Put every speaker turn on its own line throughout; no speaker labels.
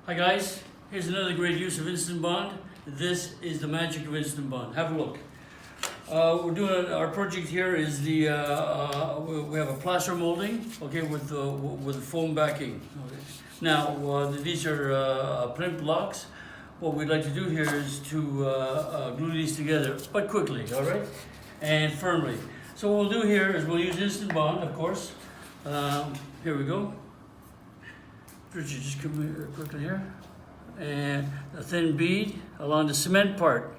Hi guys, here's another great use of Instantbond. This is the magic of Instantbond. Have a look. We're doing our project here is the we have a plaster molding, okay, with a foam backing. Okay. Now these are plinth blocks. What we'd like to do here is to glue these together, but quickly, all right, and firmly. So what we'll do here is we'll use Instantbond, of course. Here we go. Richard, just come here quickly here. And a thin bead along the cement part.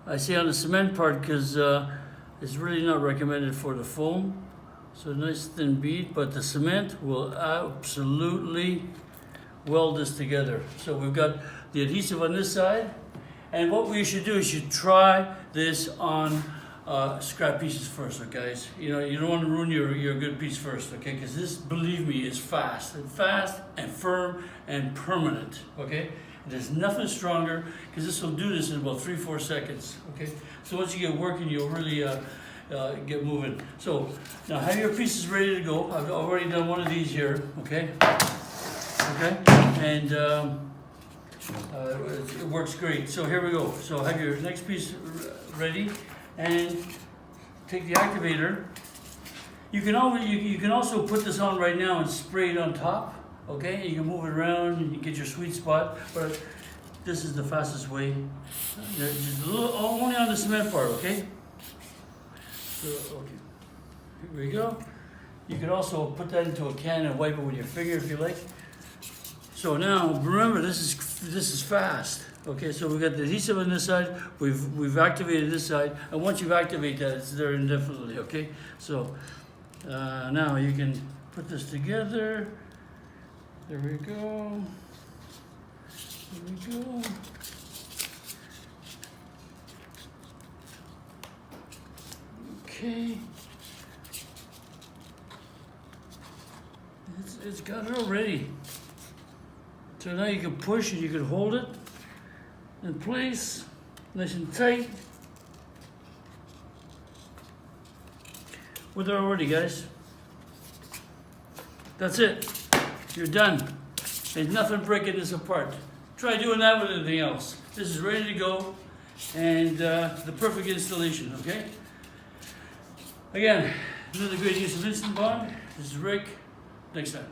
I say on the cement part because it's really not recommended for the foam. So a nice thin bead, but the cement will absolutely weld this together. So we've got the adhesive on this side. And what we should do is you try this on scrap pieces first, okay, guys. You know, you don't want to ruin your good piece first, okay? Because this, believe me, is fast and firm and permanent, okay? There's nothing stronger because this will do this in about 3-4 seconds, okay? So once you get working, you'll really get moving. So now have your pieces ready to go. I've already done one of these here, okay? Okay, and it works great. So here we go. So have your next piece ready. And take the activator. You can also put this on right now and spray it on top. Okay, you can move it around and you get your sweet spot. But this is the fastest way. Just a little, only on the cement part. Okay. So okay, here we go. You can also put that into a can and wipe it with your finger if you like. So now remember, this is fast. Okay, so we've got the adhesive on this side, we've activated this side, and once you've activated that, it's there indefinitely, okay? So now you can put this together. There we go. There we go. Okay. It's got it already. So now you can push and you can hold it in place, nice and tight. We're there already, guys. That's it. You're done. There's nothing breaking this apart. Try doing that with anything else. This is ready to go, and the perfect installation, okay? Again, another great use of Instantbond. This is Rick. Next time.